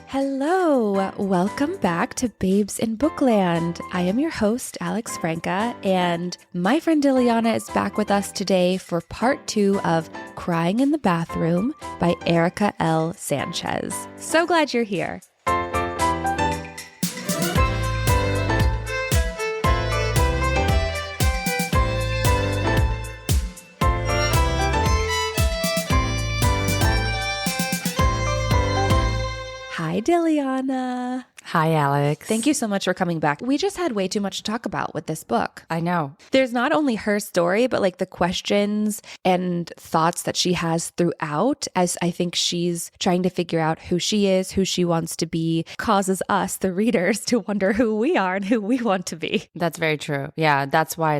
Hello, welcome back to Babes in Bookland. I am your host, Alex Franca, and my friend Diliana is back with us today for part 2 of Crying in the Bathroom by Erika L. Sánchez. So glad you're here. Hi, Diliana. Hi, Alex. Thank you so much for coming back. We just had way too much to talk about with this book. I know. There's not only her story, but like the questions and thoughts that she has throughout, as I think she's trying to figure out who she is, who she wants to be, causes us, the readers, to wonder who we are and who we want to be. That's very true. Yeah, that's why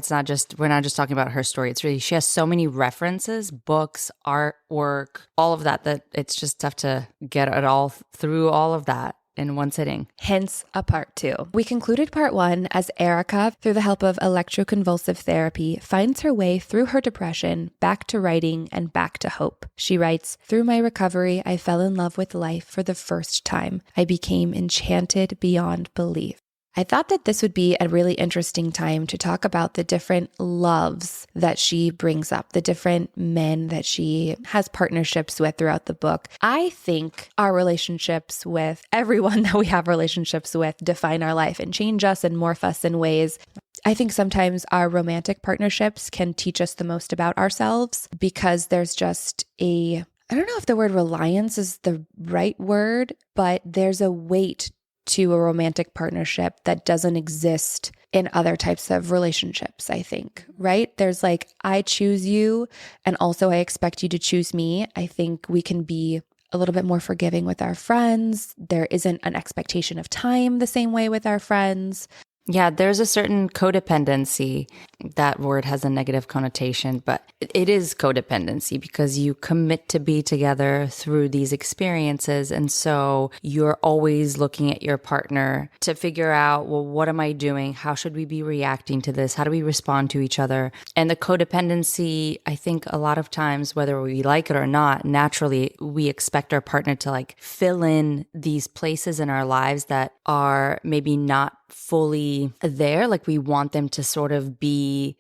we're not just talking about her story. It's really, she has so many references, books, artwork, all of that it's just tough to get it all through all of that in one sitting. Hence a part 2. We concluded part 1 as Erika, through the help of electroconvulsive therapy, finds her way through her depression, back to writing, and back to hope. She writes, "Through my recovery, I fell in love with life for the first time. I became enchanted beyond belief." I thought that this would be a really interesting time to talk about the different loves that she brings up, the different men that she has partnerships with throughout the book. I think our relationships with everyone that we have relationships with define our life and change us and morph us in ways. I think sometimes our romantic partnerships can teach us the most about ourselves because there's just I don't know if the word reliance is the right word, but there's a weight to a romantic partnership that doesn't exist in other types of relationships, I think, right? There's like, I choose you, and also I expect you to choose me. I think we can be a little bit more forgiving with our friends. There isn't an expectation of time the same way with our friends. Yeah, there's a certain codependency. That word has a negative connotation, but it is codependency because you commit to be together through these experiences. And so you're always looking at your partner to figure out, well, what am I doing? How should we be reacting to this? How do we respond to each other? And the codependency, I think a lot of times, whether we like it or not, naturally, we expect our partner to like fill in these places in our lives that are maybe not fully there. Like we want them to sort of be,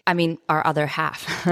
our other half.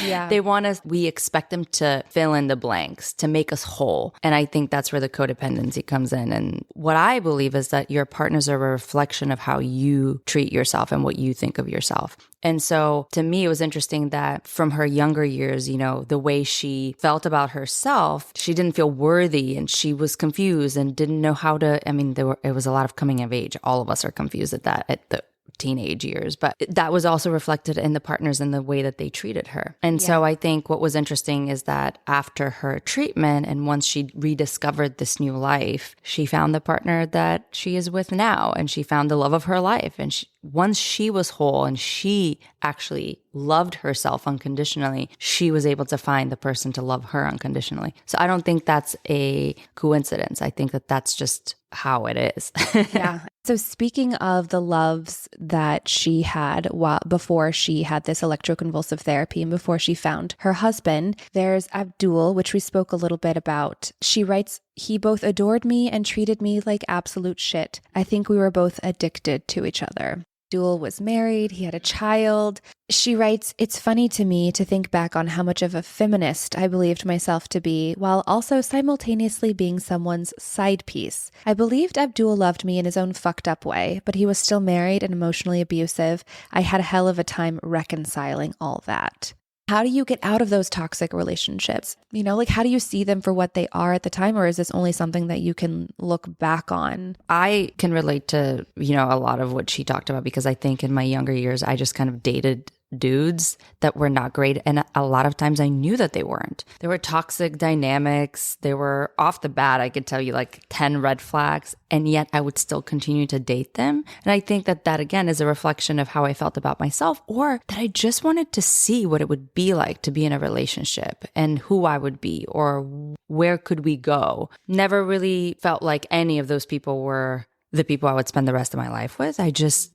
Yeah. They want us, we expect them to fill in the blanks, to make us whole. And I think that's where the codependency comes in. And what I believe is that your partners are a reflection of how you treat yourself and what you think of yourself. And so to me, it was interesting that from her younger years, the way she felt about herself, she didn't feel worthy and she was confused and didn't know how to, it was a lot of coming of age. All of us are confused at the teenage years, but that was also reflected in the partners and the way that they treated her. And so I think what was interesting is that after her treatment and once she rediscovered this new life, she found the partner that she is with now and she found the love of her life. And once she was whole and she actually loved herself unconditionally, she was able to find the person to love her unconditionally. So I don't think that's a coincidence. I think that that's just how it is. Yeah. So speaking of the loves that she had before she had this electroconvulsive therapy and before she found her husband, there's Abdul, which we spoke a little bit about. She writes, "He both adored me and treated me like absolute shit. I think we were both addicted to each other." Abdul was married, he had a child. She writes, "It's funny to me to think back on how much of a feminist I believed myself to be, while also simultaneously being someone's side piece. I believed Abdul loved me in his own fucked up way, but he was still married and emotionally abusive. I had a hell of a time reconciling all that." How do you get out of those toxic relationships? How do you see them for what they are at the time? Or is this only something that you can look back on? I can relate to, a lot of what she talked about because I think in my younger years, I just kind of dated dudes that were not great. And a lot of times I knew that they weren't. There were toxic dynamics. They were off the bat, I could tell you like 10 red flags. And yet I would still continue to date them. And I think that again is a reflection of how I felt about myself, or that I just wanted to see what it would be like to be in a relationship and who I would be or where could we go. Never really felt like any of those people were the people I would spend the rest of my life with.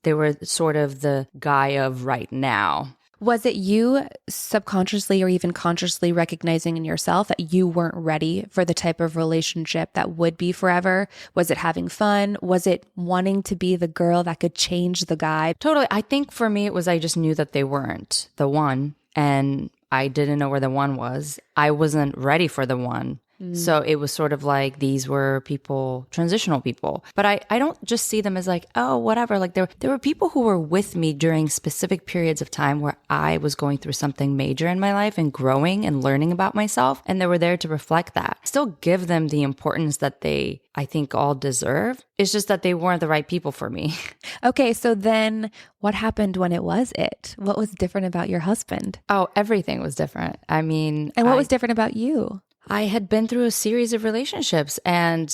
They were sort of the guy of right now. Was it you subconsciously or even consciously recognizing in yourself that you weren't ready for the type of relationship that would be forever? Was it having fun? Was it wanting to be the girl that could change the guy? Totally. I think for me, it was I just knew that they weren't the one, and I didn't know where the one was. I wasn't ready for the one. So it was sort of like these were people, transitional people. But I don't just see them as like, oh, whatever. Like there were people who were with me during specific periods of time where I was going through something major in my life and growing and learning about myself. And they were there to reflect that. Still give them the importance that they, I think, all deserve. It's just that they weren't the right people for me. Okay, so then what happened when it was it? What was different about your husband? Oh, everything was different. I mean, And what was different about you? I had been through a series of relationships and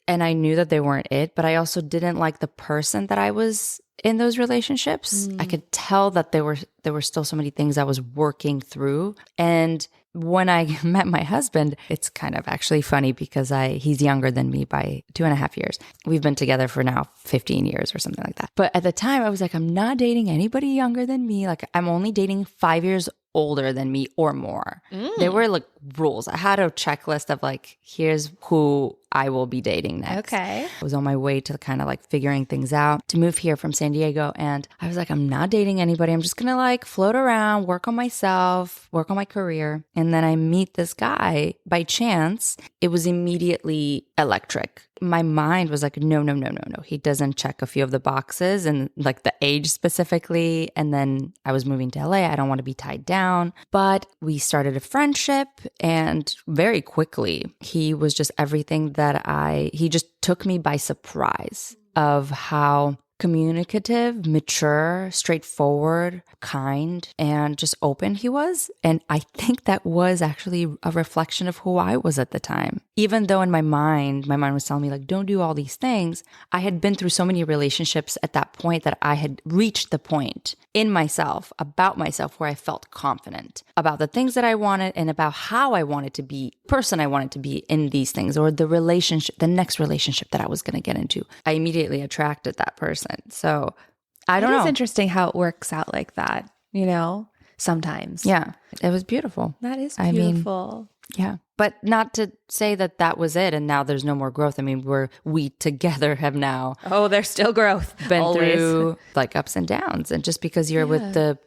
I knew that they weren't it, but I also didn't like the person that I was in those relationships. I could tell that there were still so many things I was working through. And when I met my husband, it's kind of actually funny because he's younger than me by 2.5 years. We've been together for now 15 years or something like that. But at the time I was like, I'm not dating anybody younger than me. Like I'm only dating 5 years older than me or more. There were like rules. I had a checklist of like, here's who I will be dating next. Okay. I was on my way to kind of like figuring things out to move here from San Diego. And I was like, I'm not dating anybody. I'm just going to like float around, work on myself, work on my career. And then I meet this guy by chance. It was immediately electric. My mind was like, no. He doesn't check a few of the boxes and like the age specifically. And then I was moving to LA. I don't want to be tied down. But we started a friendship and very quickly he was just everything he just took me by surprise of how communicative, mature, straightforward, kind, and just open he was. And I think that was actually a reflection of who I was at the time. Even though in my mind was telling me like, don't do all these things. I had been through so many relationships at that point that I had reached the point in myself, about myself, where I felt confident about the things that I wanted and about how I wanted to be, person I wanted to be in these things, or the relationship, the next relationship that I was going to get into. I immediately attracted that person. So I don't know. It is interesting how it works out like that, sometimes. Yeah, it was beautiful. That is beautiful. Yeah. But not to say that that was it and now there's no more growth. I mean, we together have now. Oh, there's still growth. Been Always. through like ups and downs. And just because you're with the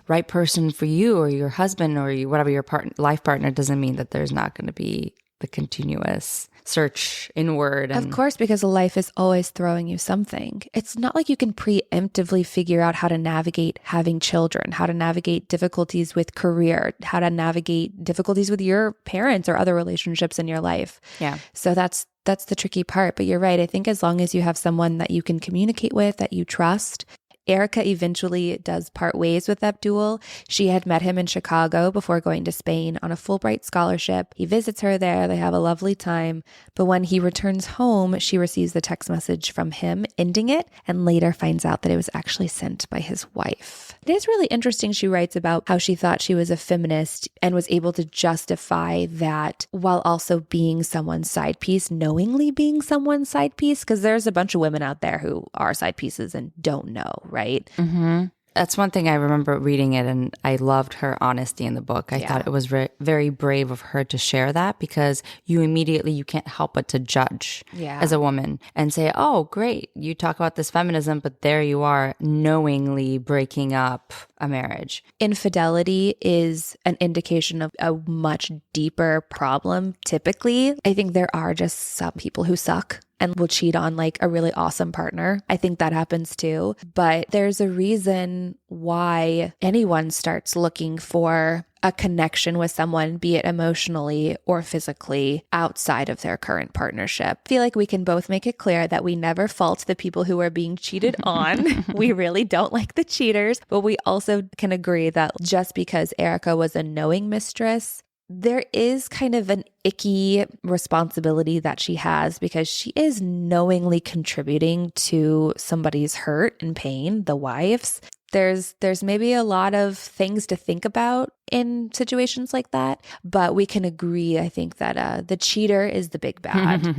right person for you or your husband or whatever your life partner doesn't mean that there's not going to be the continuous search inward. Of course, because life is always throwing you something. It's not like you can preemptively figure out how to navigate having children, how to navigate difficulties with career, how to navigate difficulties with your parents or other relationships in your life. Yeah. So that's the tricky part. But you're right. I think as long as you have someone that you can communicate with, that you trust. Erika eventually does part ways with Abdul. She had met him in Chicago before going to Spain on a Fulbright scholarship. He visits her there. They have a lovely time. But when he returns home, she receives the text message from him ending it and later finds out that it was actually sent by his wife. It is really interesting. She writes about how she thought she was a feminist and was able to justify that while also being someone's side piece, knowingly being someone's side piece, because there's a bunch of women out there who are side pieces and don't know, right? Mm-hmm. That's one thing I remember reading it, and I loved her honesty in the book. I thought it was very brave of her to share that, because you can't help but to judge as a woman and say, oh, great, you talk about this feminism, but there you are knowingly breaking up a marriage. Infidelity is an indication of a much deeper problem. Typically, I think there are just some people who suck and will cheat on like a really awesome partner. I think that happens too. But there's a reason why anyone starts looking for a connection with someone, be it emotionally or physically, outside of their current partnership. I feel like we can both make it clear that we never fault the people who are being cheated on. We really don't like the cheaters, but we also can agree that just because Erika was a knowing mistress, there is kind of an icky responsibility that she has, because she is knowingly contributing to somebody's hurt and pain, the wife's. There's maybe a lot of things to think about in situations like that, but we can agree, I think, that the cheater is the big bad.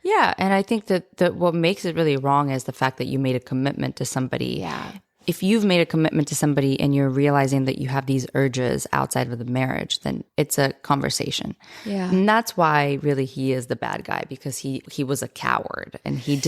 Yeah, and I think that what makes it really wrong is the fact that you made a commitment to somebody if you've made a commitment to somebody and you're realizing that you have these urges outside of the marriage, then it's a conversation. Yeah. And that's why really he is the bad guy, because he was a coward and he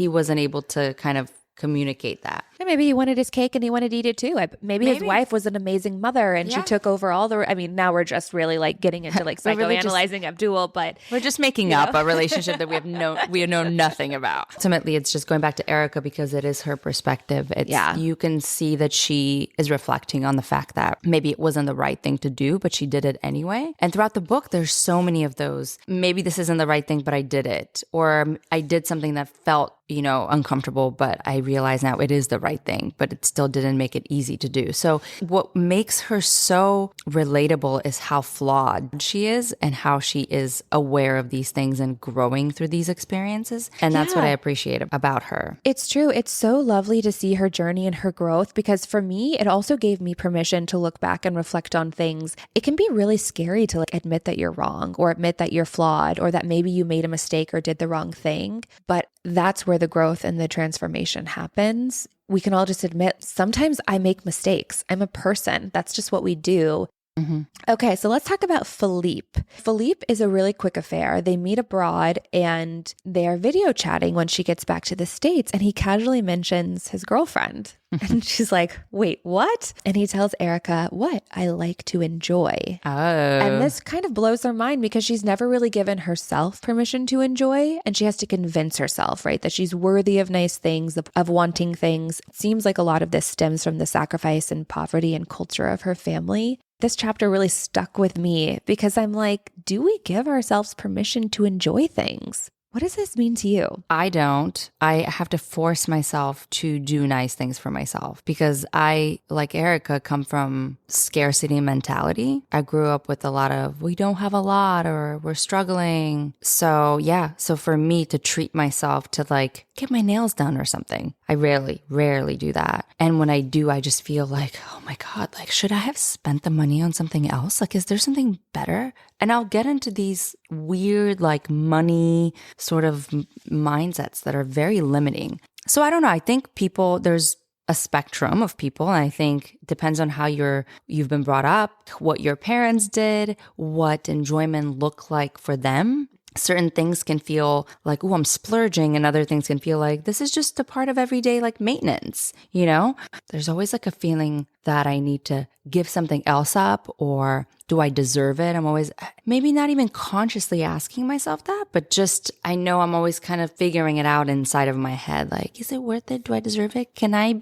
wasn't able to kind of communicate that. And maybe he wanted his cake and he wanted to eat it too. Maybe his wife was an amazing mother and she took over all the, I mean, now we're just really like getting into like psychoanalyzing Abdul, but we're just making up a relationship that we know nothing about. Ultimately, it's just going back to Erika because it is her perspective. You can see that she is reflecting on the fact that maybe it wasn't the right thing to do, but she did it anyway. And throughout the book, there's so many of those. Maybe this isn't the right thing, but I did it. Or I did something that felt, uncomfortable, but I realize now it is the right thing, but it still didn't make it easy to do. So what makes her so relatable is how flawed she is and how she is aware of these things and growing through these experiences. And that's what I appreciate about her. It's true. It's so lovely to see her journey and her growth, because for me, it also gave me permission to look back and reflect on things. It can be really scary to like admit that you're wrong or admit that you're flawed or that maybe you made a mistake or did the wrong thing. But that's where the growth and the transformation happens. We can all just admit sometimes I make mistakes. I'm a person. That's just what we do. Mm-hmm. Okay, so let's talk about Philippe. Philippe is a really quick affair. They meet abroad and they are video chatting when she gets back to the States, and he casually mentions his girlfriend. And she's like, wait, what? And he tells Erika, what? I like to enjoy. Oh. And this kind of blows her mind because she's never really given herself permission to enjoy. And she has to convince herself, right, that she's worthy of nice things, of wanting things. It seems like a lot of this stems from the sacrifice and poverty and culture of her family. This chapter really stuck with me because I'm like, do we give ourselves permission to enjoy things? What does this mean to you? I don't. I have to force myself to do nice things for myself because I, like Erika, come from scarcity mentality. I grew up with a lot of, we don't have a lot or we're struggling. So yeah. So for me to treat myself to like get my nails done or something, I rarely do that. And when I do, I just feel like, oh my God, like, should I have spent the money on something else? Like, is there something better? And I'll get into these weird, like money sort of mindsets that are very limiting. So I don't know. I think there's a spectrum of people. And I think it depends on how you've been brought up, what your parents did, what enjoyment looked like for them. Certain things can feel like, oh, I'm splurging. And other things can feel like this is just a part of everyday like maintenance, There's always like a feeling that I need to give something else up, or do I deserve it? I'm always maybe not even consciously asking myself that, but just I know I'm always kind of figuring it out inside of my head. Like, is it worth it? Do I deserve it? Why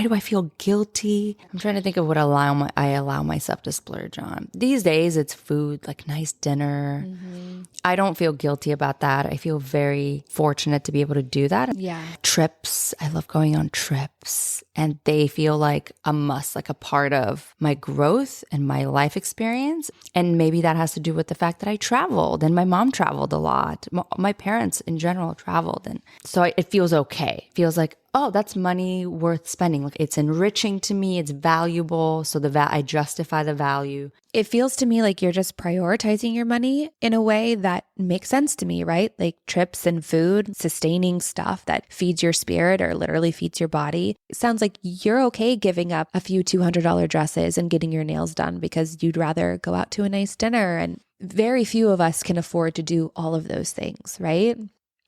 do I feel guilty? I'm trying to think of what I allow myself to splurge on. These days it's food, like nice dinner. Mm-hmm. I don't feel guilty about that. I feel very fortunate to be able to do that. Yeah. Trips. I love going on trips, and they feel like a must, like a part of my growth and my life experience. And maybe that has to do with the fact that I traveled and my mom traveled a lot. My parents in general traveled. And so it feels okay. It feels like, oh, that's money worth spending. Like, it's enriching to me. It's valuable. So I justify the value. It feels to me like you're just prioritizing your money in a way that makes sense to me, right? Like trips and food, sustaining stuff that feeds your spirit or literally feeds your body. It sounds like you're okay giving up a few $200 dresses and getting your nails done because you'd rather go out to a nice dinner. And very few of us can afford to do all of those things, right?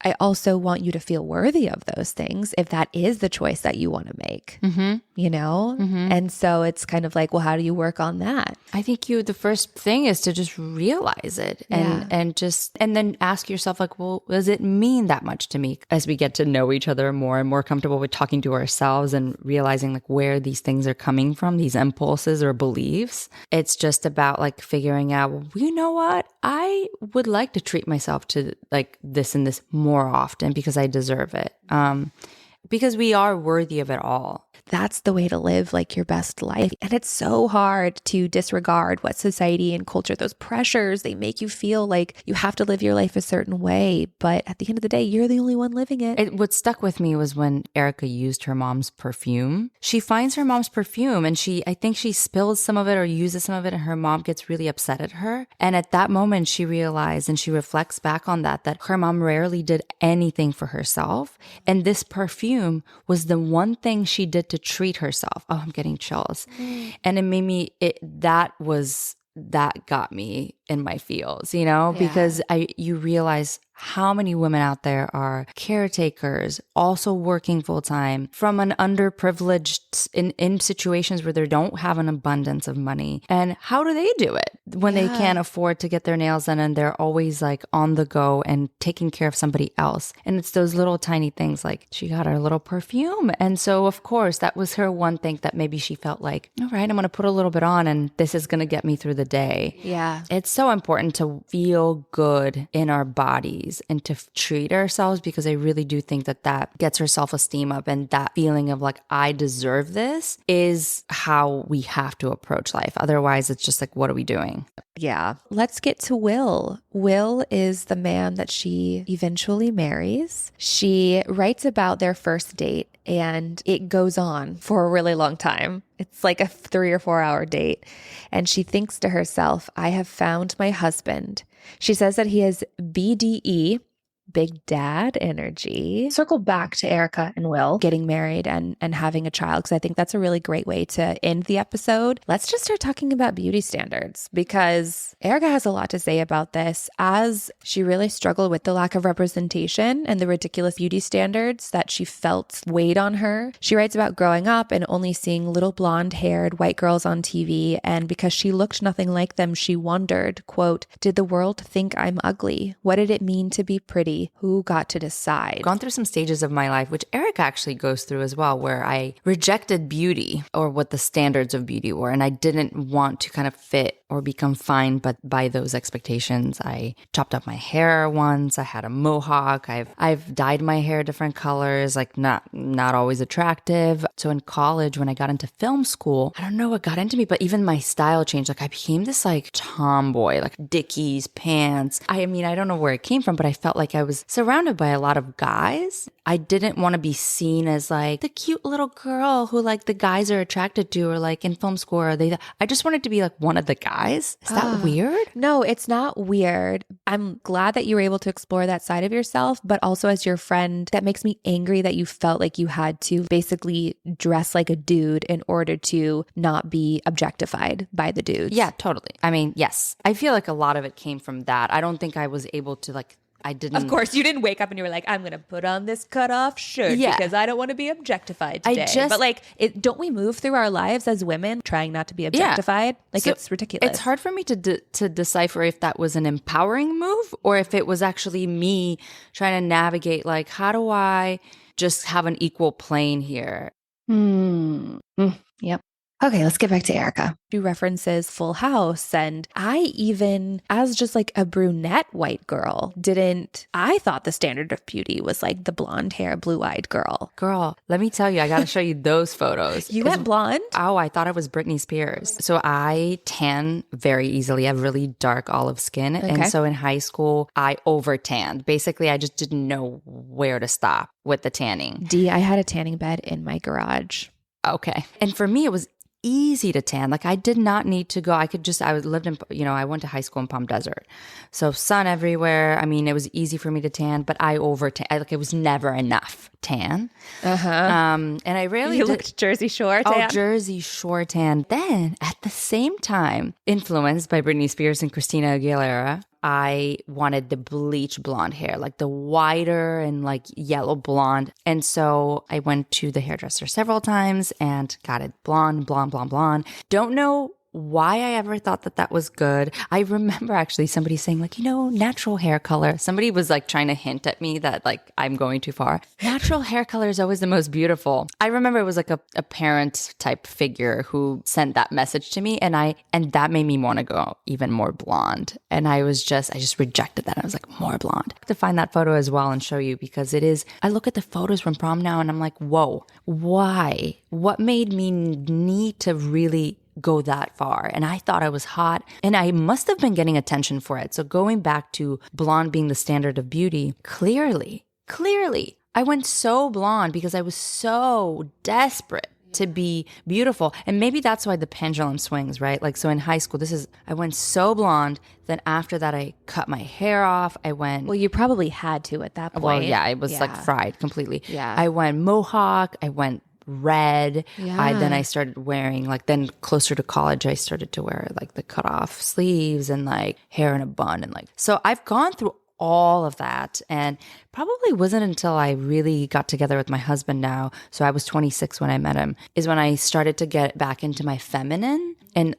I also want you to feel worthy of those things if that is the choice that you want to make, Mm-hmm. And so it's kind of like, well, how do you work on that? I think the first thing is to just realize it and then ask yourself like, well, does it mean that much to me? As we get to know each other more and more comfortable with talking to ourselves and realizing like where these things are coming from, these impulses or beliefs, it's just about like figuring out, well, you know what? I would like to treat myself to like this and this more often because I deserve it. Because we are worthy of it all. that's the way to live like your best life. And it's so hard to disregard what society and culture, those pressures, they make you feel like you have to live your life a certain way. But at the end of the day, you're the only one living it. What stuck with me was when Erika used her mom's perfume. She finds her mom's perfume and I think she spills some of it or uses some of it, and her mom gets really upset at her. And at that moment, she realized, and she reflects back on that her mom rarely did anything for herself. And this perfume was the one thing she did to treat herself. Oh, I'm getting chills. And it made me, that got me in my feels, because you realize how many women out there are caretakers, also working full time from an underprivileged in situations where they don't have an abundance of money. And how do they do it when they can't afford to get their nails done and they're always like on the go and taking care of somebody else? And it's those little tiny things like she got her little perfume. And so of course that was her one thing that maybe she felt like, all right, I'm going to put a little bit on and this is going to get me through the day. Yeah. It's so important to feel good in our bodies and to treat ourselves, because I really do think that gets our self-esteem up, and that feeling of like, I deserve this is how we have to approach life. Otherwise, it's just like, what are we doing? Yeah. Let's get to Will. Will is the man that she eventually marries. She writes about their first date, and it goes on for a really long time. It's like a 3 or 4 hour date. And she thinks to herself, I have found my husband. She says that he has BDE, big dad energy. Circle back to Erika and Will getting married and having a child, because I think that's a really great way to end the episode. Let's just start talking about beauty standards, because Erika has a lot to say about this, as she really struggled with the lack of representation and the ridiculous beauty standards that she felt weighed on her. She writes about growing up and only seeing little blonde-haired white girls on TV, and because she looked nothing like them, she wondered, quote, did the world think I'm ugly? What did it mean to be pretty? Who got to decide? Gone through some stages of my life, which Erika actually goes through as well, where I rejected beauty or what the standards of beauty were. And I didn't want to kind of fit or be confined by those expectations. I chopped up my hair once. I had a mohawk. I've dyed my hair different colors, like not always attractive. So in college, when I got into film school, I don't know what got into me, but even my style changed. Like I became this like tomboy, like Dickies pants. I mean, I don't know where it came from, but I felt like I was surrounded by a lot of guys. I didn't want to be seen as like the cute little girl who like the guys are attracted to, or like in film school, I just wanted to be like one of the guys. Is that weird? No, it's not weird. I'm glad that you were able to explore that side of yourself, but also as your friend, that makes me angry that you felt like you had to basically dress like a dude in order to not be objectified by the dudes. Yeah, totally. I mean, yes. I feel like a lot of it came from that. I don't think I was able to like, I didn't. Of course, you didn't wake up and you were like, I'm going to put on this cutoff shirt because I don't want to be objectified today. But like, don't we move through our lives as women trying not to be objectified? Like, so it's ridiculous. It's hard for me to decipher if that was an empowering move or if it was actually me trying to navigate, like, how do I just have an equal plane here? Yep. Okay, let's get back to Erika. She references Full House, and I even, as just like a brunette white girl, I thought the standard of beauty was like the blonde hair, blue-eyed girl. Girl, let me tell you, I got to show you those photos. You went blonde? Oh, I thought I was Britney Spears. So I tan very easily. I have really dark olive skin. Okay. And so in high school, I over-tanned. Basically, I just didn't know where to stop with the tanning. I had a tanning bed in my garage. Okay. And for me, it was easy to tan. Like I did not need to go. I lived in, I went to high school in Palm Desert. So sun everywhere. I mean, it was easy for me to tan, but I over-tan. Like it was never enough tan. And I rarely looked Jersey Shore tan. Oh, Jersey Shore tan. Then at the same time, influenced by Britney Spears and Christina Aguilera, I wanted the bleach blonde hair, like the whiter and like yellow blonde. And so I went to the hairdresser several times and got it blonde. Don't know why I ever thought that was good. I remember actually somebody saying like, natural hair color. Somebody was like trying to hint at me that like I'm going too far. Natural hair color is always the most beautiful. I remember it was like a parent type figure who sent that message to me, and that made me want to go even more blonde. And I just rejected that. I was like, more blonde. have to find that photo as well and show you, because I look at the photos from prom now and I'm like, whoa, why? What made me need to really go that far? And I thought I was hot, and I must have been getting attention for it. So going back to blonde being the standard of beauty, clearly, I went so blonde because I was so desperate to be beautiful. And maybe that's why the pendulum swings, right? Like, so in high school, I went so blonde. Then after that, I cut my hair off. Well, you probably had to at that point. Well, yeah, it was like fried completely. Yeah. I went mohawk. I went red. Yeah. Then I started wearing then closer to college, I started to wear like the cut off sleeves and like hair in a bun. And like, so I've gone through all of that, and probably wasn't until I really got together with my husband now, so I was 26 when I met him, is when I started to get back into my feminine and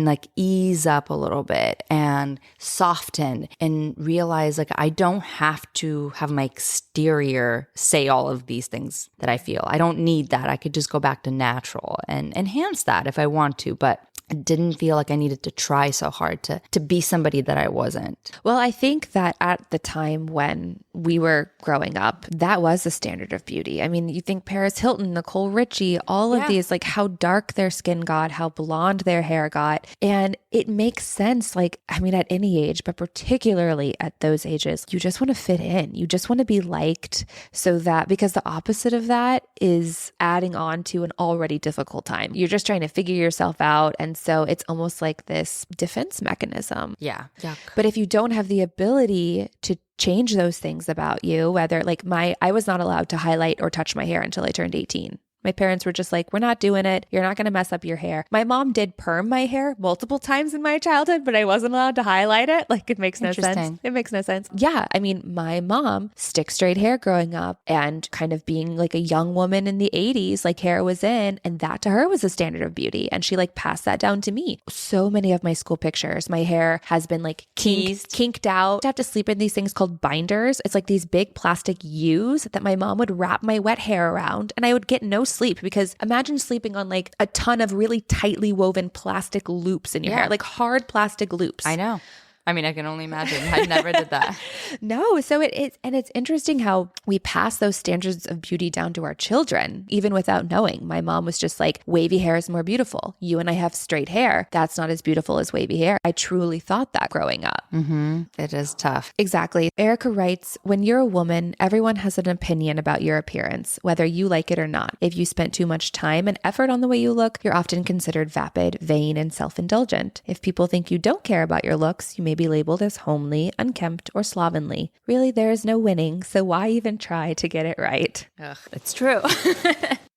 like ease up a little bit and soften and realize like I don't have to have my exterior say all of these things that I feel. I don't need that. I could just go back to natural and enhance that if I want to, but I didn't feel like I needed to try so hard to be somebody that I wasn't. Well, I think that at the time when we were growing up, that was the standard of beauty. I mean, you think Paris Hilton, Nicole Richie, all of these, like how dark their skin got, how blonde their hair got. And it makes sense, like, I mean, at any age, but particularly at those ages, you just want to fit in. You just want to be liked, so that, because the opposite of that is adding on to an already difficult time. You're just trying to figure yourself out. And so it's almost like this defense mechanism. Yeah. But if you don't have the ability to change those things about you, whether like I was not allowed to highlight or touch my hair until I turned 18. My parents were just like, we're not doing it. You're not going to mess up your hair. My mom did perm my hair multiple times in my childhood, but I wasn't allowed to highlight it. Like, it makes no sense. It makes no sense. Yeah. I mean, my mom, stick straight hair growing up and kind of being like a young woman in the 80s, like hair was in, and that to her was a standard of beauty. And she like passed that down to me. So many of my school pictures, my hair has been like kinked out. I have to sleep in these things called binders. It's like these big plastic U's that my mom would wrap my wet hair around, and I would get no sleep, because imagine sleeping on like a ton of really tightly woven plastic loops in your hair, like hard plastic loops. I know. I mean, I can only imagine. I never did that. No. So it's interesting how we pass those standards of beauty down to our children, even without knowing. My mom was just like, wavy hair is more beautiful. You and I have straight hair. That's not as beautiful as wavy hair. I truly thought that growing up. Mm-hmm. It is tough. Exactly. Erika writes, when you're a woman, everyone has an opinion about your appearance, whether you like it or not. If you spent too much time and effort on the way you look, you're often considered vapid, vain, and self-indulgent. If people think you don't care about your looks, you may be labeled as homely, unkempt, or slovenly. Really, there is no winning, so why even try to get it right? Ugh, it's true.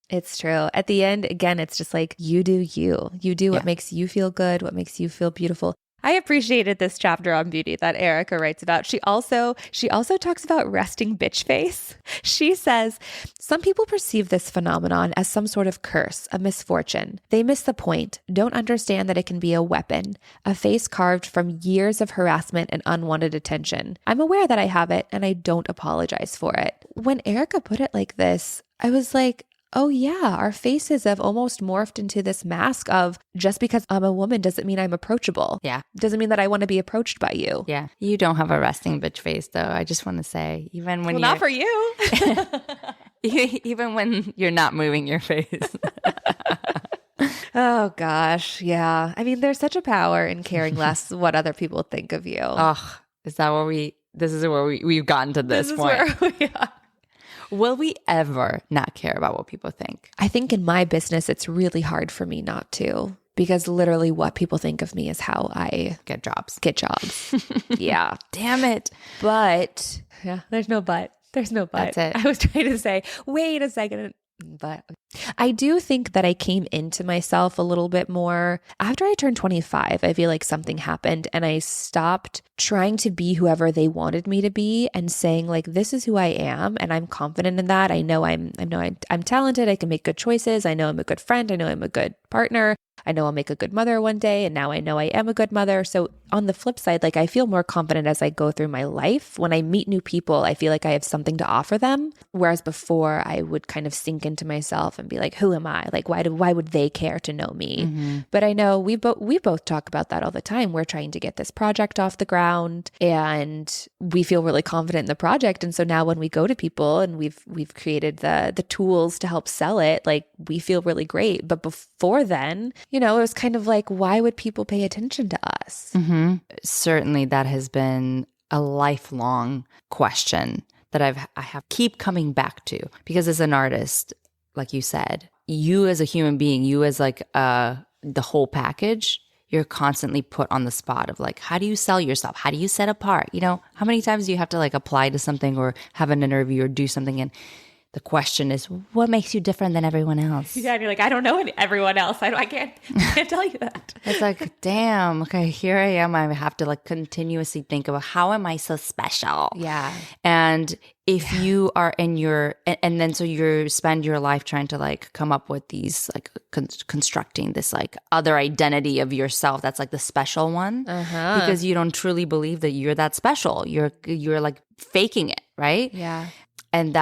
It's true. At the end, again, it's just like, you do you. You do what makes you feel good, what makes you feel beautiful. I appreciated this chapter on beauty that Erika writes about. She also talks about resting bitch face. She says, some people perceive this phenomenon as some sort of curse, a misfortune. They miss the point, don't understand that it can be a weapon, a face carved from years of harassment and unwanted attention. I'm aware that I have it, and I don't apologize for it. When Erika put it like this, I was like, oh yeah, our faces have almost morphed into this mask of, just because I'm a woman doesn't mean I'm approachable. Yeah. Doesn't mean that I want to be approached by you. Yeah. You don't have a resting bitch face though. I just want to say, even when not for you. Even when you're not moving your face. Oh gosh. Yeah. I mean, there's such a power in caring less what other people think of you. Oh, is that where this is where we've gotten to this point. This is where we are. Will we ever not care about what people think? I think in my business, it's really hard for me not to, because literally what people think of me is how I get jobs. Yeah. Damn it. But yeah, there's no but. There's no but. That's it. I was trying to say, wait a second. But I do think that I came into myself a little bit more after I turned 25. I feel like something happened and I stopped trying to be whoever they wanted me to be and saying like, this is who I am. And I'm confident in that. I know I'm talented. I can make good choices. I know I'm a good friend. I know I'm a good partner. I know I'll make a good mother one day, and now I know I am a good mother. So on the flip side, like I feel more confident as I go through my life. When I meet new people, I feel like I have something to offer them. Whereas before I would kind of sink into myself and be like, who am I? Like, why would they care to know me? But I know we both talk about that all the time. We're trying to get this project off the ground and we feel really confident in the project. And so now when we go to people and we've created the tools to help sell it, like we feel really great. But before then, it was kind of like, why would people pay attention to us? Certainly that has been a lifelong question that I have keep coming back to, because as an artist, like you said, you as a human being, you as like the whole package, you're constantly put on the spot of like, how do you sell yourself? How do you set apart? How many times do you have to like apply to something or have an interview or do something, and the question is, what makes you different than everyone else? Yeah, and you're like, I don't know everyone else. I can't tell you that. It's like, damn, okay, here I am. I have to like continuously think about how am I so special? Yeah. And if you are in your, and then so you spend your life trying to like come up with these like constructing this like other identity of yourself that's like the special one, because you don't truly believe that you're that special. You're like faking it, right? Yeah. And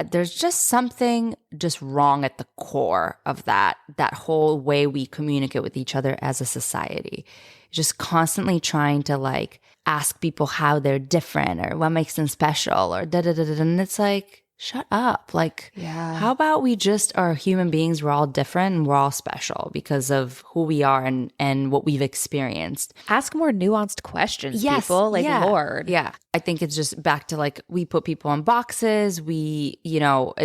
there's just something just wrong at the core of that whole way we communicate with each other as a society. Just constantly trying to like ask people how they're different or what makes them special or da-da-da-da. And it's like, shut up. Like, how about we just are human beings? We're all different and we're all special because of who we are and what we've experienced. Ask more nuanced questions, people. Like, Lord. Yeah. I think it's just back to like, we put people in boxes. We,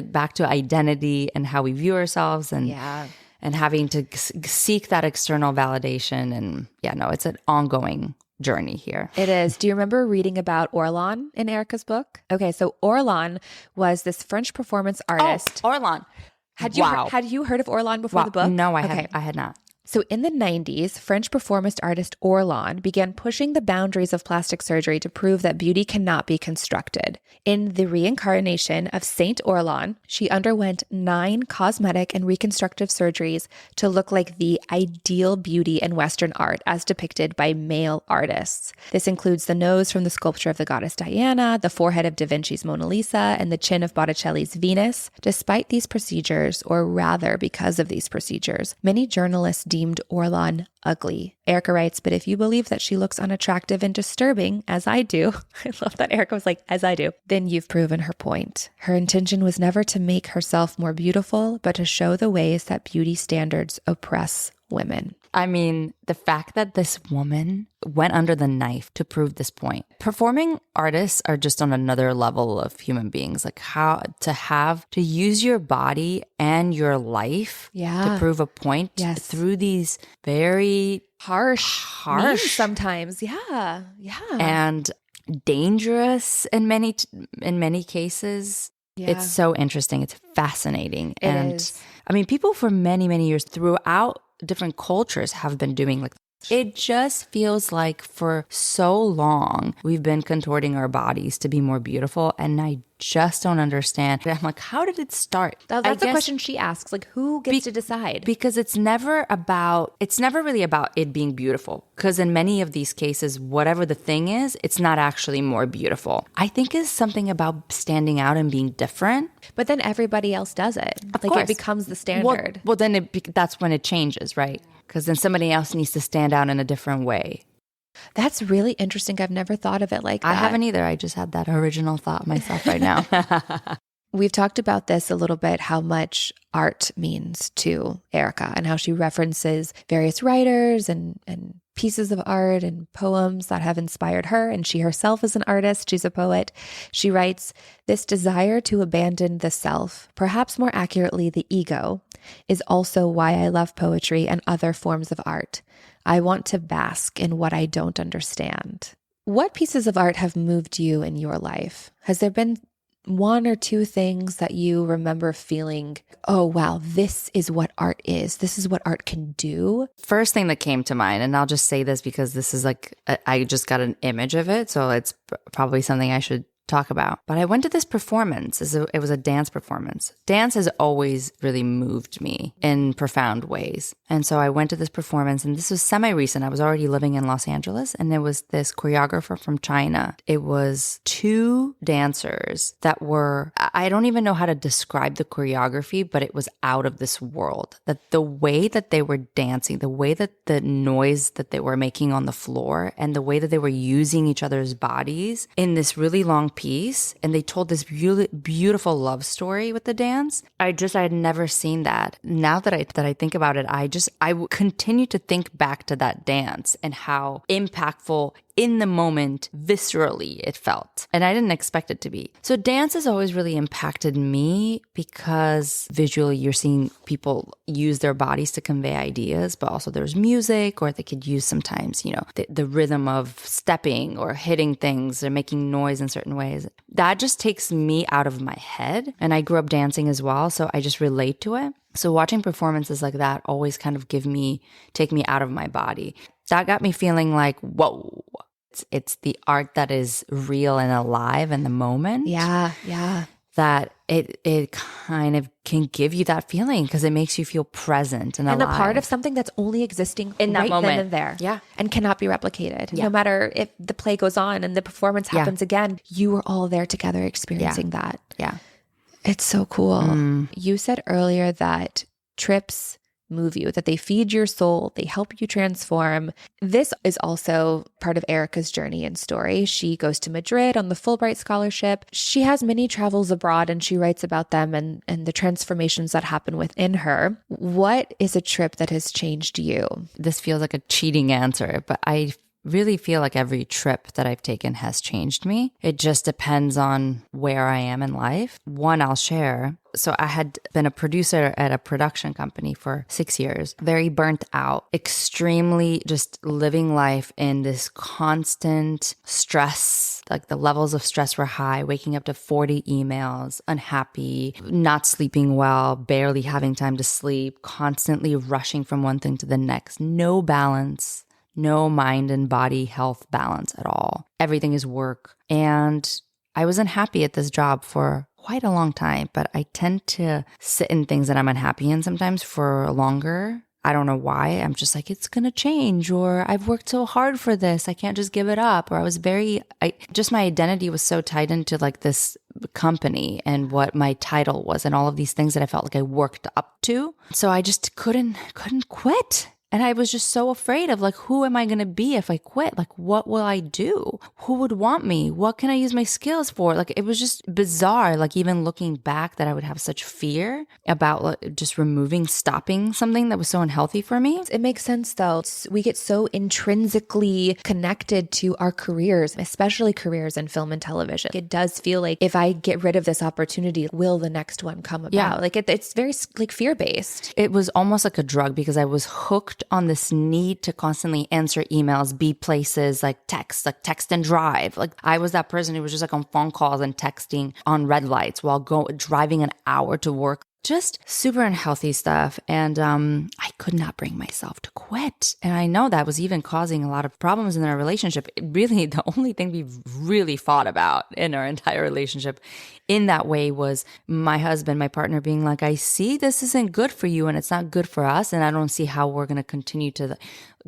back to identity and how we view ourselves and having to seek that external validation. And it's an ongoing journey here. It is. Do you remember reading about Orlan in Erika's book? Okay, so Orlan was this French performance artist. Oh, Orlan. Had you heard of Orlan before the book? No, I had not. So in the 90s, French performance artist Orlan began pushing the boundaries of plastic surgery to prove that beauty cannot be constructed. In The Reincarnation of Saint Orlan, she underwent 9 cosmetic and reconstructive surgeries to look like the ideal beauty in Western art as depicted by male artists. This includes the nose from the sculpture of the goddess Diana, the forehead of Da Vinci's Mona Lisa, and the chin of Botticelli's Venus. Despite these procedures, or rather because of these procedures, many journalists deemed Orlan ugly. Erika writes, but if you believe that she looks unattractive and disturbing, as I do, I love that Erika was like, as I do, then you've proven her point. Her intention was never to make herself more beautiful, but to show the ways that beauty standards oppress women. I mean, the fact that this woman went under the knife to prove this point. Performing artists are just on another level of human beings. Like how to use your body and your life to prove a point through these very harsh sometimes. Yeah. And dangerous in many cases. Yeah. It's so interesting. It's fascinating. It is. I mean, people for many, many years throughout different cultures have been doing like, it just feels like for so long we've been contorting our bodies to be more beautiful, and I just don't understand. I'm like, how did it start? That's the question she asks. Like, who gets to decide? Because it's never really about it being beautiful. Because in many of these cases, whatever the thing is, it's not actually more beautiful. I think it's something about standing out and being different. But then everybody else does it. Of course. It becomes the standard. Well, then that's when it changes, right? Because then somebody else needs to stand out in a different way. That's really interesting. I've never thought of it like that. I haven't either. I just had that original thought myself right now. We've talked about this a little bit, how much art means to Erika and how she references various writers and pieces of art and poems that have inspired her. And she herself is an artist. She's a poet. She writes, "This desire to abandon the self, perhaps more accurately the ego, is also why I love poetry and other forms of art. I want to bask in what I don't understand." What pieces of art have moved you in your life? Has there been one or two things that you remember feeling, oh, wow, this is what art is. This is what art can do? First thing that came to mind, and I'll just say this because this is like, I just got an image of it. So it's probably something I should talk about. But I went to this performance. It was a dance performance. Dance has always really moved me in profound ways. And so I went to this performance, and this was semi-recent. I was already living in Los Angeles, and there was this choreographer from China. It was two dancers that were, I don't even know how to describe the choreography, but it was out of this world. That the way that they were dancing, the way that the noise that they were making on the floor, and the way that they were using each other's bodies in this really long piece, and they told this really beautiful love story with the dance. I had never seen that. Now that I think about it, I continue to think back to that dance and how impactful in the moment, viscerally, it felt. And I didn't expect it to be. So dance has always really impacted me because visually you're seeing people use their bodies to convey ideas, but also there's music, or they could use sometimes, the rhythm of stepping or hitting things or making noise in certain ways. That just takes me out of my head. And I grew up dancing as well, so I just relate to it. So watching performances like that always kind of take me out of my body. That got me feeling like, whoa, it's the art that is real and alive in the moment. Yeah. That it kind of can give you that feeling because it makes you feel present and alive. And a part of something that's only existing in that right moment. Then and there. Yeah. And cannot be replicated. Yeah. No matter if the play goes on and the performance happens again, you were all there together experiencing that. Yeah. It's so cool. You said earlier that trips move you, that they feed your soul, they help you transform. This is also part of Erika's journey and story. She goes to Madrid on the Fulbright scholarship. She has many travels abroad, and she writes about them and the transformations that happen within her. What is a trip that has changed you? This feels like a cheating answer, but I really feel like every trip that I've taken has changed me. It just depends on where I am in life. One, I'll share. So I had been a producer at a production company for 6 years, very burnt out, extremely just living life in this constant stress. Like the levels of stress were high, waking up to 40 emails, unhappy, not sleeping well, barely having time to sleep, constantly rushing from one thing to the next, no balance. No mind and body health balance at all. Everything is work. And I was unhappy at this job for quite a long time, but I tend to sit in things that I'm unhappy in sometimes for longer. I don't know why. I'm just like, it's going to change, or I've worked so hard for this. I can't just give it up. Or my identity was so tied into like this company and what my title was and all of these things that I felt like I worked up to. So I just couldn't quit. And I was just so afraid of like, who am I going to be if I quit? Like, what will I do? Who would want me? What can I use my skills for? Like, it was just bizarre. Like, even looking back, that I would have such fear about like, just stopping something that was so unhealthy for me. It makes sense though. We get so intrinsically connected to our careers, especially careers in film and television. It does feel like if I get rid of this opportunity, will the next one come about? Yeah. Like it's very like fear-based. It was almost like a drug because I was hooked on this need to constantly answer emails, be places, like text and drive. Like I was that person who was just like on phone calls and texting on red lights while driving an hour to work. Just super unhealthy stuff. And I could not bring myself to quit. And I know that was even causing a lot of problems in our relationship. Really, the only thing we've really fought about in our entire relationship in that way was my husband, my partner, being like, I see this isn't good for you and it's not good for us. And I don't see how we're going to continue to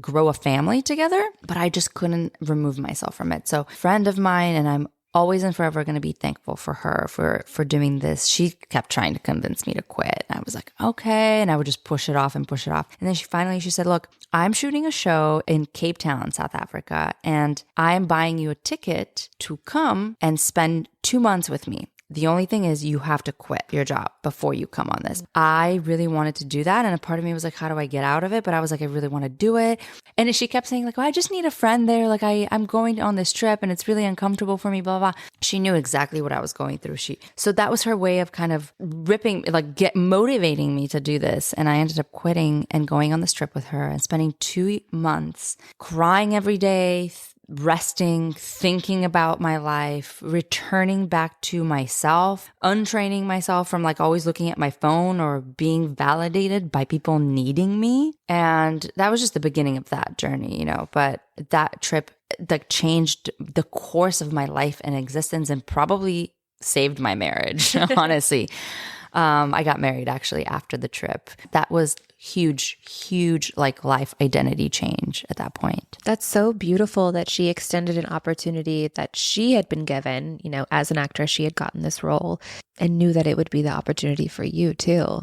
grow a family together. But I just couldn't remove myself from it. So a friend of mine, and I'm always and forever going to be thankful for her for doing this. She kept trying to convince me to quit. And I was like, okay. And I would just push it off. And then she said, look, I'm shooting a show in Cape Town, South Africa, and I'm buying you a ticket to come and spend 2 months with me. The only thing is you have to quit your job before you come on this. I really wanted to do that. And a part of me was like, how do I get out of it? But I was like, I really want to do it. And she kept saying like, oh, I just need a friend there. Like I'm going on this trip and it's really uncomfortable for me, blah, blah, blah. She knew exactly what I was going through. So that was her way of kind of motivating me to do this. And I ended up quitting and going on this trip with her and spending 2 months crying every day, resting, thinking about my life, returning back to myself, untraining myself from like always looking at my phone or being validated by people needing me. And that was just the beginning of that journey, you know, but that trip that changed the course of my life and existence and probably saved my marriage, honestly. I got married actually after the trip. That was huge like life identity change at that point. That's so beautiful that she extended an opportunity that she had been given, you know, as an actress, she had gotten this role and knew that it would be the opportunity for you too.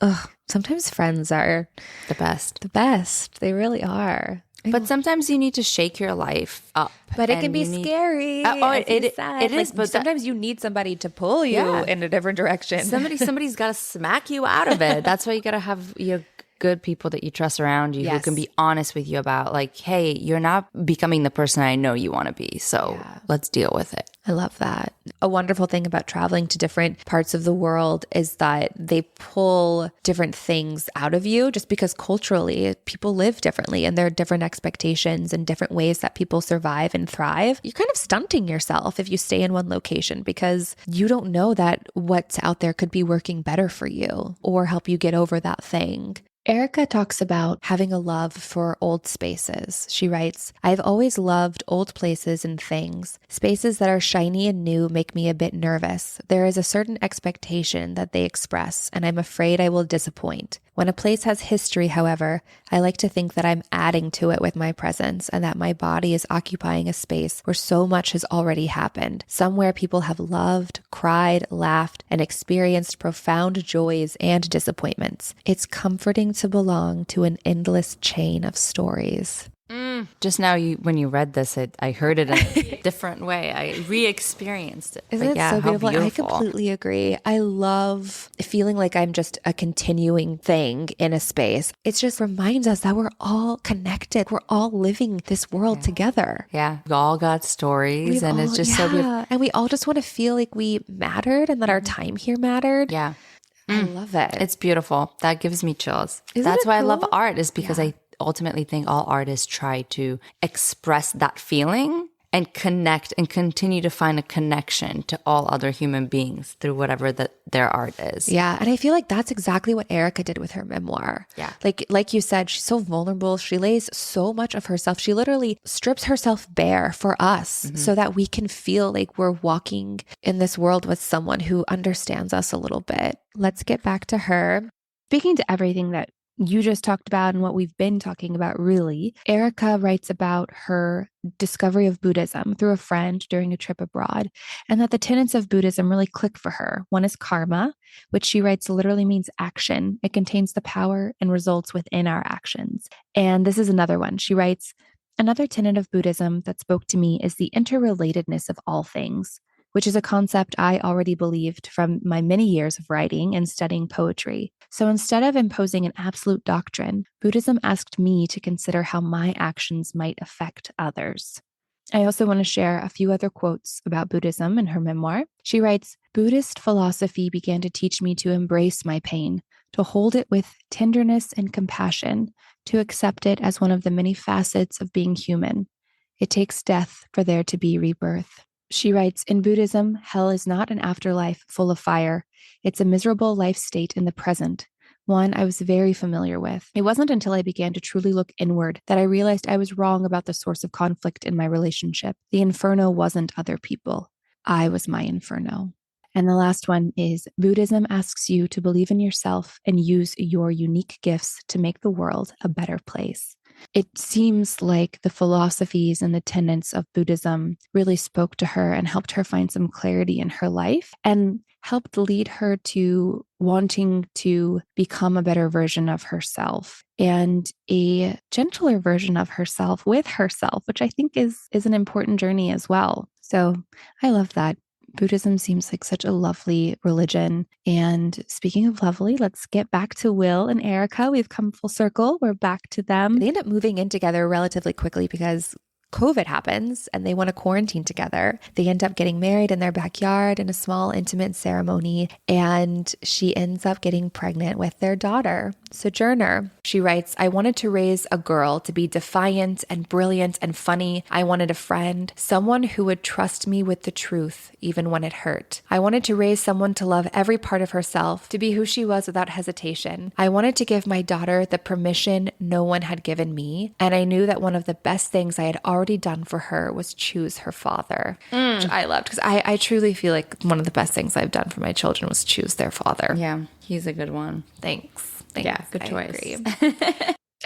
Ugh, sometimes friends are The best. the best. They really are. But sometimes you need to shake your life up. But it can be scary. It is, like, but sometimes you need somebody to pull you in a different direction. Somebody's got to smack you out of it. That's why you got to have your good people that you trust around you who can be honest with you about like, hey, you're not becoming the person I know you want to be. So let's deal with it. I love that. A wonderful thing about traveling to different parts of the world is that they pull different things out of you just because culturally people live differently and there are different expectations and different ways that people survive and thrive. You're kind of stunting yourself if you stay in one location because you don't know that what's out there could be working better for you or help you get over that thing. Erika talks about having a love for old spaces. She writes, I've always loved old places and things. Spaces that are shiny and new make me a bit nervous. There is a certain expectation that they express, and I'm afraid I will disappoint. When a place has history, however, I like to think that I'm adding to it with my presence and that my body is occupying a space where so much has already happened. Somewhere people have loved, cried, laughed, and experienced profound joys and disappointments. It's comforting to belong to an endless chain of stories. Just now, when you read this, I heard it in a different way. I re-experienced it. Isn't it so beautiful? I completely agree. I love feeling like I'm just a continuing thing in a space. It just reminds us that we're all connected. We're all living this world together. Yeah. We all got stories it's just so beautiful. And we all just want to feel like we mattered and that our time here mattered. Yeah. I love it. It's beautiful. That gives me chills. Isn't That's it why cool? I love art is because I ultimately think all artists try to express that feeling and connect and continue to find a connection to all other human beings through whatever their art is. Yeah. And I feel like that's exactly what Erika did with her memoir. Yeah. Like you said, she's so vulnerable. She lays so much of herself. She literally strips herself bare for us so that we can feel like we're walking in this world with someone who understands us a little bit. Let's get back to her. Speaking to everything that you just talked about and what we've been talking about, really, Erika writes about her discovery of Buddhism through a friend during a trip abroad, and that the tenets of Buddhism really click for her. One is karma, which she writes literally means action. It contains the power and results within our actions. And this is another one. She writes, another tenet of Buddhism that spoke to me is the interrelatedness of all things, which is a concept I already believed from my many years of writing and studying poetry. So instead of imposing an absolute doctrine, Buddhism asked me to consider how my actions might affect others. I also want to share a few other quotes about Buddhism in her memoir. She writes, Buddhist philosophy began to teach me to embrace my pain, to hold it with tenderness and compassion, to accept it as one of the many facets of being human. It takes death for there to be rebirth. She writes, in Buddhism, hell is not an afterlife full of fire. It's a miserable life state in the present, one I was very familiar with. It wasn't until I began to truly look inward that I realized I was wrong about the source of conflict in my relationship. The inferno wasn't other people. I was my inferno. And the last one is, Buddhism asks you to believe in yourself and use your unique gifts to make the world a better place. It seems like the philosophies and the tenets of Buddhism really spoke to her and helped her find some clarity in her life and helped lead her to wanting to become a better version of herself and a gentler version of herself with herself, which I think is an important journey as well. So I love that. Buddhism seems like such a lovely religion. And speaking of lovely, let's get back to Will and Erika. We've come full circle. We're back to them. They end up moving in together relatively quickly because COVID happens and they want to quarantine together. They end up getting married in their backyard in a small, intimate ceremony, and she ends up getting pregnant with their daughter, Sojourner. She writes, I wanted to raise a girl to be defiant and brilliant and funny. I wanted a friend, someone who would trust me with the truth, even when it hurt. I wanted to raise someone to love every part of herself, to be who she was without hesitation. I wanted to give my daughter the permission no one had given me, and I knew that one of the best things I had already done for her was choose her father, which I loved, because I truly feel like one of the best things I've done for my children was choose their father. Yeah, he's a good one. Thanks. Yeah, good choice.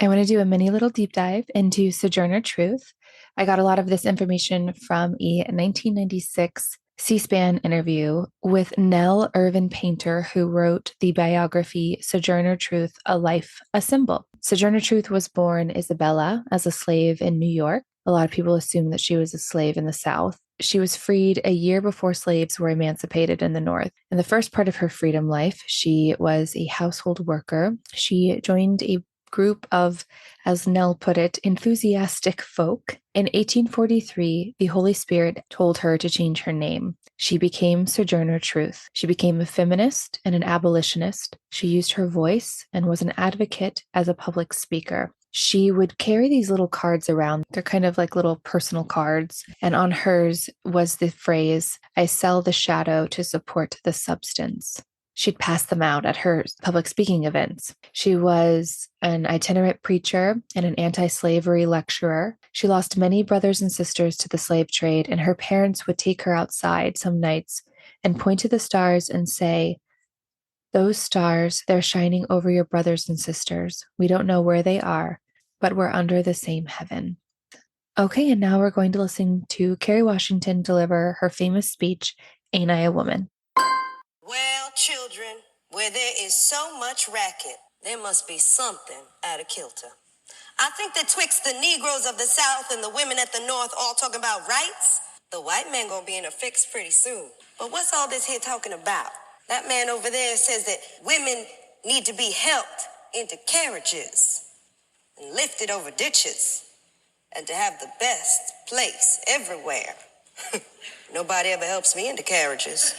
I want to do a mini little deep dive into Sojourner Truth. I got a lot of this information from a 1996 C-SPAN interview with Nell Irvin Painter, who wrote the biography Sojourner Truth, A Life, a Symbol. Sojourner Truth was born Isabella as a slave in New York. A lot of people assume that she was a slave in the South. She was freed a year before slaves were emancipated in the North. In the first part of her freedom life, she was a household worker. She joined a group of, as Nell put it, enthusiastic folk. In 1843, the Holy Spirit told her to change her name. She became Sojourner Truth. She became a feminist and an abolitionist. She used her voice and was an advocate as a public speaker. She would carry these little cards around. They're kind of like little personal cards. And on hers was the phrase, I sell the shadow to support the substance. She'd pass them out at her public speaking events. She was an itinerant preacher and an anti-slavery lecturer. She lost many brothers and sisters to the slave trade, and her parents would take her outside some nights and point to the stars and say, those stars, they're shining over your brothers and sisters. We don't know where they are, but we're under the same heaven. Okay, and now we're going to listen to Kerry Washington deliver her famous speech, Ain't I a Woman? Well, children, where there is so much racket, there must be something out of kilter. I think that twixt the Negroes of the South and the women at the North all talking about rights, the white man gonna be in a fix pretty soon. But what's all this here talking about? That man over there says that women need to be helped into carriages and lifted over ditches and to have the best place everywhere. Nobody ever helps me into carriages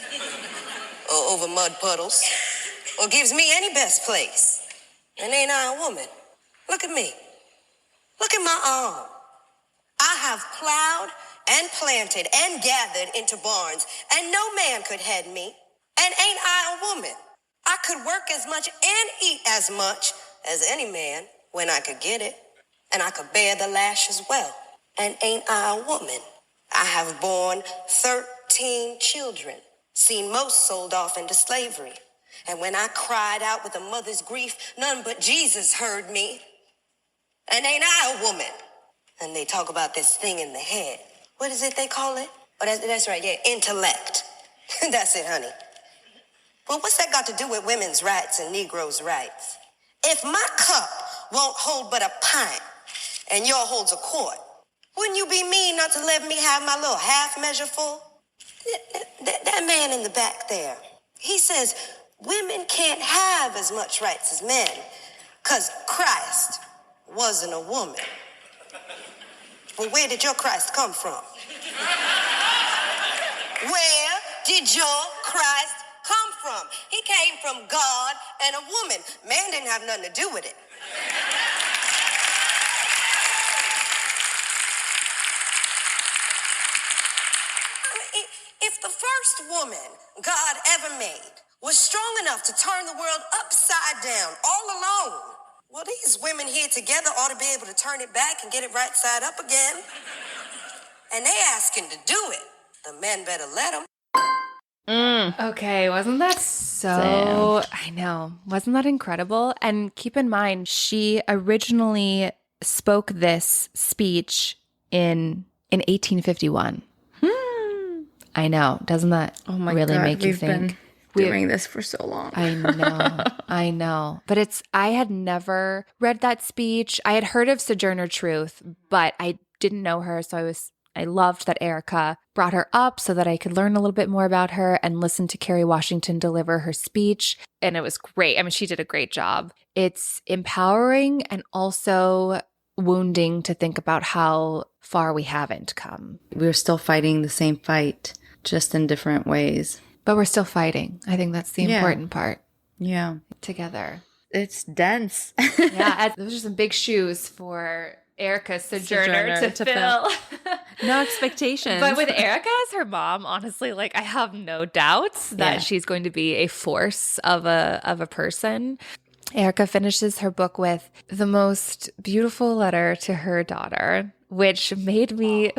or over mud puddles or gives me any best place. And ain't I a woman? Look at me. Look at my arm. I have plowed and planted and gathered into barns, and no man could head me. And ain't I a woman? I could work as much and eat as much as any man when I could get it. And I could bear the lash as well. And ain't I a woman? I have borne 13 children, seen most sold off into slavery. And when I cried out with a mother's grief, none but Jesus heard me. And ain't I a woman? And they talk about this thing in the head. What is it they call it? Oh, that's right, yeah, intellect. That's it, honey. Well, what's that got to do with women's rights and Negroes' rights? If my cup won't hold but a pint and yours holds a quart, wouldn't you be mean not to let me have my little half measure full? That man in the back there, he says women can't have as much rights as men because Christ wasn't a woman. Well, where did your Christ come from? Where did your Christ come from? He came from God and a woman. Man didn't have nothing to do with it. If the first woman God ever made was strong enough to turn the world upside down all alone, well, these women here together ought to be able to turn it back and get it right side up again. And they asking to do it. The men better let them. Okay, wasn't that so... I know. Wasn't that incredible? And keep in mind, she originally spoke this speech in 1851. I know. Doesn't that really make you think? We've been doing this for so long. I know. I know. But I had never read that speech. I had heard of Sojourner Truth, but I didn't know her. So I loved that Erika brought her up so that I could learn a little bit more about her and listen to Kerry Washington deliver her speech. And it was great. I mean, she did a great job. It's empowering and also wounding to think about how far we haven't come. We're still fighting the same fight, just in different ways. But we're still fighting. I think that's the important part. Yeah. Together. It's dense. Yeah. Those are some big shoes for Erika's sojourner to fill. No expectations. But with Erika as her mom, honestly, like I have no doubts that she's going to be a force of a person. Erika finishes her book with the most beautiful letter to her daughter, which made me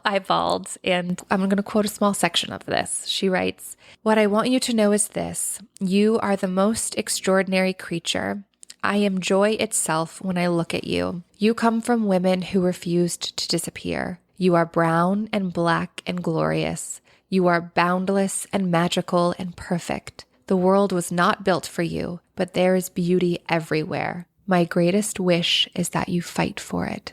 eyeballed. And I'm going to quote a small section of this. She writes, "What I want you to know is this. You are the most extraordinary creature. I am joy itself when I look at you. You come from women who refused to disappear. You are brown and black and glorious. You are boundless and magical and perfect. The world was not built for you, but there is beauty everywhere. My greatest wish is that you fight for it."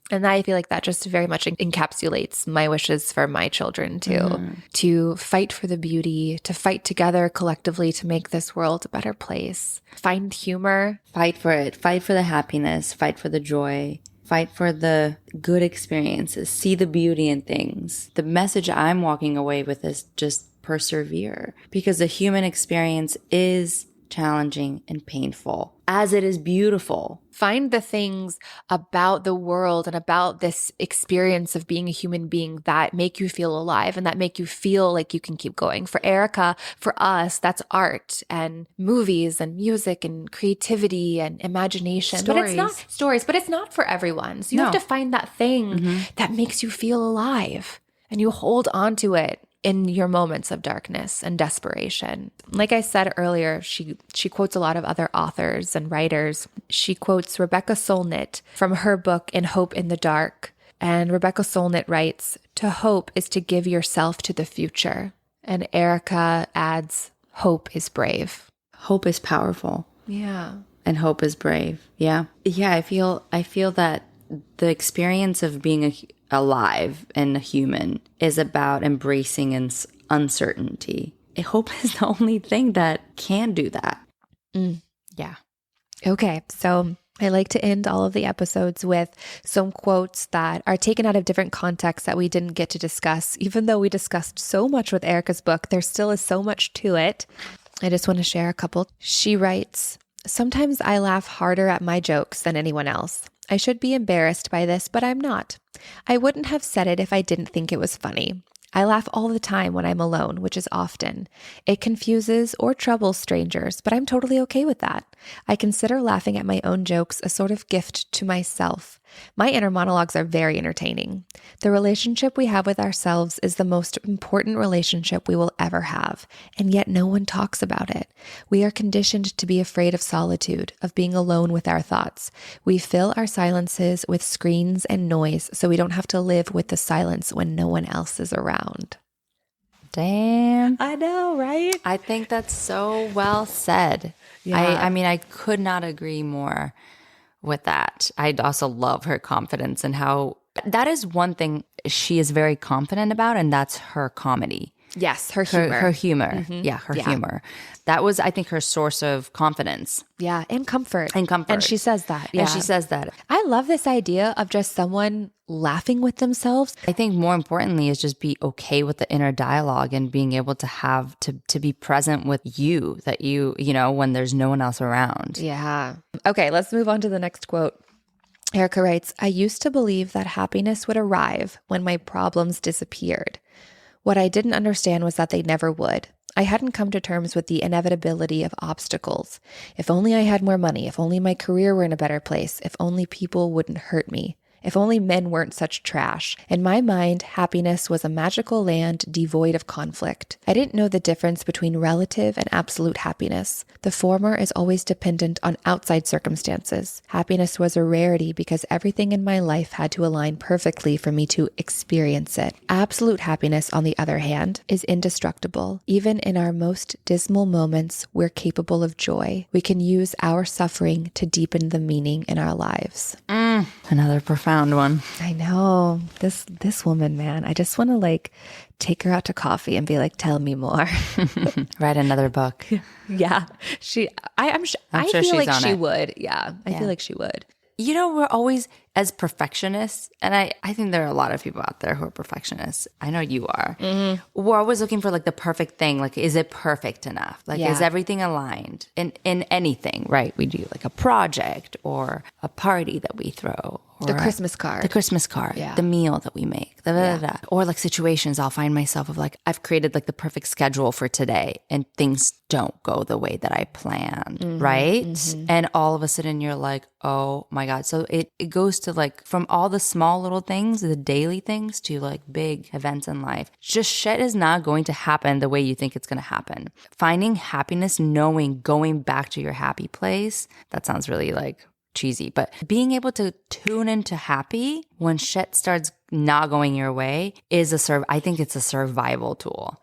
And I feel like that just very much encapsulates my wishes for my children too. To fight for the beauty, to fight together collectively to make this world a better place. Find humor. Fight for it. Fight for the happiness. Fight for the joy. Fight for the good experiences. See the beauty in things. The message I'm walking away with is just persevere, because the human experience is challenging and painful, as it is beautiful. Find the things about the world and about this experience of being a human being that make you feel alive and that make you feel like you can keep going. For Erika, for us, that's art and movies and music and creativity and imagination. Stories. But it's not stories, but it's not for everyone. So you have to find that thing that makes you feel alive, and you hold on to it in your moments of darkness and desperation. Like I said earlier, she quotes a lot of other authors and writers. She quotes Rebecca Solnit from her book In Hope in the Dark. And Rebecca Solnit writes, "To hope is to give yourself to the future." And Erika adds, "Hope is brave." Hope is powerful. Yeah. And hope is brave. Yeah. Yeah, I feel that the experience of being alive and a human is about embracing uncertainty. Hope is the only thing that can do that. Yeah. Okay. So I like to end all of the episodes with some quotes that are taken out of different contexts that we didn't get to discuss. Even though we discussed so much with Erika's book, there still is so much to it. I just want to share a couple. She writes, "Sometimes I laugh harder at my jokes than anyone else. I should be embarrassed by this, but I'm not. I wouldn't have said it if I didn't think it was funny. I laugh all the time when I'm alone, which is often. It confuses or troubles strangers, but I'm totally okay with that. I consider laughing at my own jokes a sort of gift to myself. My inner monologues are very entertaining. The relationship we have with ourselves is the most important relationship we will ever have, and yet no one talks about it. We are conditioned to be afraid of solitude, of being alone with our thoughts. We fill our silences with screens and noise so we don't have to live with the silence when no one else is around." Damn. I know, right? I think that's so well said. Yeah. I mean, I could not agree more with that. I also love her confidence and how that is one thing she is very confident about, and that's her comedy. Yes, her humor. Her humor. Yeah, her humor. That was, I think, her source of confidence. Yeah, and comfort. And she says that. Yeah. And she says that. I love this idea of just someone laughing with themselves. I think more importantly is just be okay with the inner dialogue and being able to have to be present with you, that you know, when there's no one else around. Yeah. Okay, let's move on to the next quote. Erika writes, "I used to believe that happiness would arrive when my problems disappeared. What I didn't understand was that they never would. I hadn't come to terms with the inevitability of obstacles. If only I had more money, if only my career were in a better place, if only people wouldn't hurt me. If only men weren't such trash. In my mind, happiness was a magical land devoid of conflict. I didn't know the difference between relative and absolute happiness. The former is always dependent on outside circumstances. Happiness was a rarity because everything in my life had to align perfectly for me to experience it. Absolute happiness, on the other hand, is indestructible. Even in our most dismal moments, we're capable of joy. We can use our suffering to deepen the meaning in our lives." Another profound one. I know. This woman, man, I just want to take her out to coffee and be like, "Tell me more." Write another book. Yeah. I I'm sure feel she's like on she it. would. Yeah. I feel like she would. You know, as perfectionists, and I think there are a lot of people out there who are perfectionists. I know you are. We're always looking for like the perfect thing. Like, is it perfect enough? Like, is everything aligned in anything, right? We do like a project or a party that we throw. The Christmas card. The meal that we make, or like situations I'll find myself of like, I've created like the perfect schedule for today and things don't go the way that I planned, right? And all of a sudden you're like, oh my God. So it goes to like from all the small little things, the daily things to like big events in life. Just shit is not going to happen the way you think it's going to happen. Finding happiness, knowing, going back to your happy place, that sounds really like cheesy, but being able to tune into happy when shit starts not going your way is I think it's a survival tool.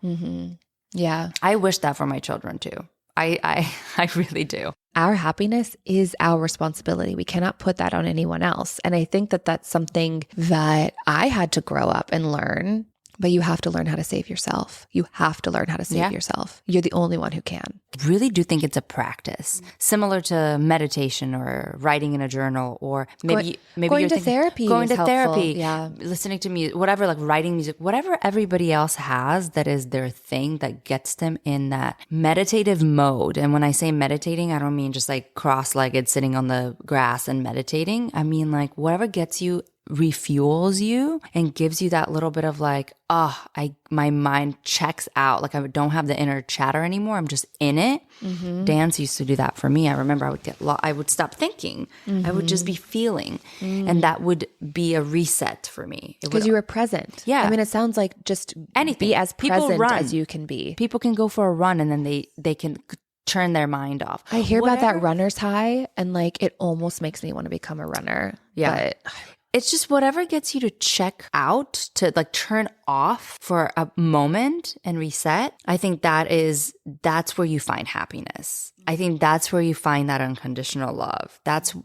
Yeah. I wish that for my children too. I really do. Our happiness is our responsibility. We cannot put that on anyone else. And I think that that's something that I had to grow up and learn. But you have to learn how to save yourself. You have to learn how to save yourself. You're the only one who can. Really do think it's a practice, similar to meditation or writing in a journal, or maybe going to therapy. Going to therapy, yeah. Listening to music, whatever, like writing music, whatever everybody else has that is their thing that gets them in that meditative mode. And when I say meditating, I don't mean just like cross-legged sitting on the grass and meditating. I mean like whatever gets you, refuels you and gives you that little bit of like, my mind checks out. Like I don't have the inner chatter anymore. I'm just in it. Dance used to do that for me. I remember I would get I would stop thinking. I would just be feeling. And that would be a reset for me. Because you were present. Yeah. I mean, it sounds like just anything. Be as present as you can be. People can go for a run and then they can turn their mind off. I hear about that runner's high and like it almost makes me want to become a runner. Yeah. But it's just whatever gets you to check out, to like turn off for a moment and reset. I think that's where you find happiness. I think that's where you find that unconditional love.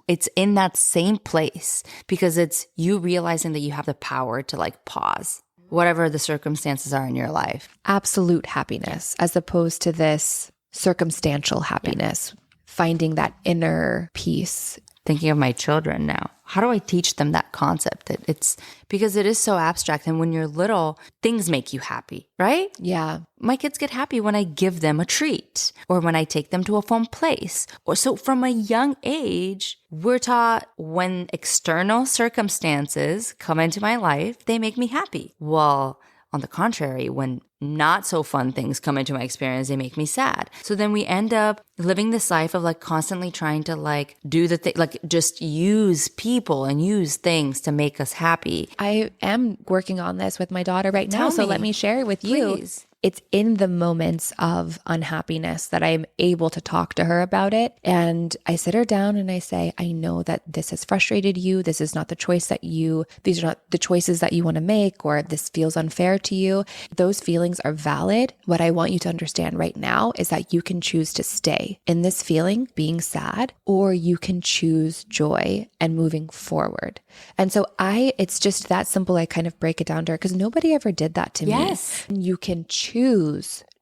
It's in that same place because it's you realizing that you have the power to like pause, whatever the circumstances are in your life. Absolute happiness as opposed to this circumstantial happiness, finding that inner peace. Thinking of my children now. How do I teach them that concept? It's because it is so abstract. And when you're little, things make you happy, right? Yeah. My kids get happy when I give them a treat or when I take them to a fun place. Or so from a young age, we're taught when external circumstances come into my life, they make me happy. Well, on the contrary, when not so fun things come into my experience, they make me sad. So then we end up living this life of like constantly trying to like do the thing, like just use people and use things to make us happy. I am working on this with my daughter right now. So let me share it with you. Please. It's in the moments of unhappiness that I'm able to talk to her about it. And I sit her down and I say, I know that this has frustrated you. This is not the choice these are not the choices that you want to make, or this feels unfair to you. Those feelings are valid. What I want you to understand right now is that you can choose to stay in this feeling, being sad, or you can choose joy and moving forward. And so it's just that simple. I kind of break it down to her because nobody ever did that to me. Yes. You can choose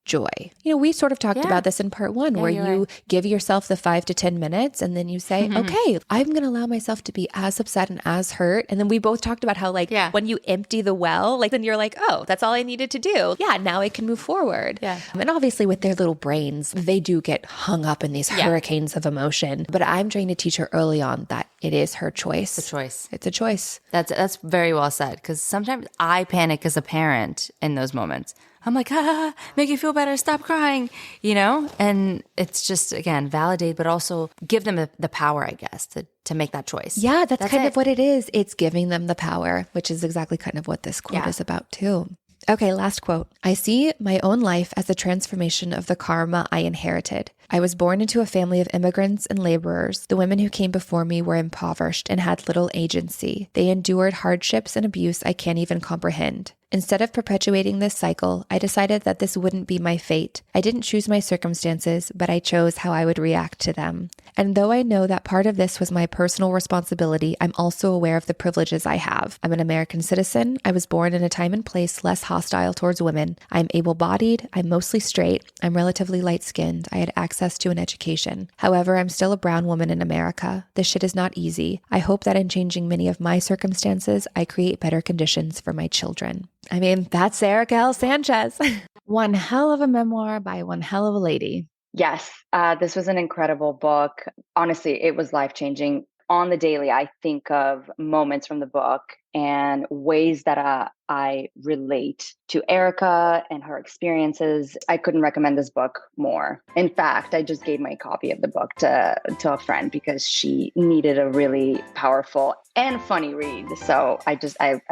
joy. You know, we sort of talked about this in part one, where you give yourself the 5 to 10 minutes and then you say, okay, I'm going to allow myself to be as upset and as hurt. And then we both talked about how like when you empty the well, like then you're like, oh, that's all I needed to do. Yeah, now I can move forward. Yeah. And obviously with their little brains, they do get hung up in these hurricanes of emotion. But I'm trying to teach her early on that it is her choice. It's a choice. It's a choice. That's very well said, because sometimes I panic as a parent in those moments. I'm like, make you feel better, stop crying, you know? And it's just, again, validate, but also give them the power, I guess, to make that choice. Yeah, that's kind of what it is. It's giving them the power, which is exactly kind of what this quote is about too. Okay, last quote. I see my own life as a transformation of the karma I inherited. I was born into a family of immigrants and laborers. The women who came before me were impoverished and had little agency. They endured hardships and abuse I can't even comprehend. Instead of perpetuating this cycle, I decided that this wouldn't be my fate. I didn't choose my circumstances, but I chose how I would react to them. And though I know that part of this was my personal responsibility, I'm also aware of the privileges I have. I'm an American citizen. I was born in a time and place less hostile towards women. I'm able-bodied. I'm mostly straight. I'm relatively light-skinned. I had access to an education. However, I'm still a brown woman in America. This shit is not easy. I hope that in changing many of my circumstances, I create better conditions for my children. I mean, that's Erika L. Sánchez. One hell of a memoir by one hell of a lady. Yes, this was an incredible book. Honestly, it was life-changing. On the daily, I think of moments from the book and ways that I relate to Erika and her experiences. I couldn't recommend this book more. In fact, I just gave my copy of the book to a friend because she needed a really powerful and funny read. So I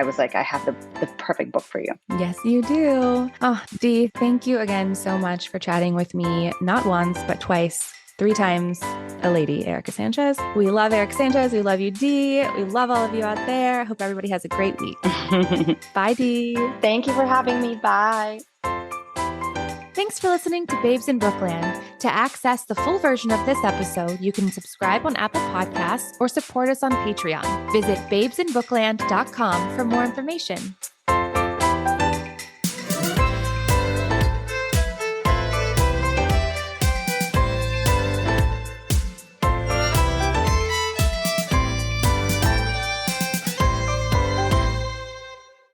was like, I have the perfect book for you. Yes, you do. Oh, Dee, thank you again so much for chatting with me, not once, but twice. 3 times a lady, Erika Sánchez. We love Erika Sánchez. We love you, Dee. We love all of you out there. Hope everybody has a great week. Bye, Dee. Thank you for having me. Bye. Thanks for listening to Babes in Brookland. To access the full version of this episode, you can subscribe on Apple Podcasts or support us on Patreon. Visit babesinbookland.com for more information.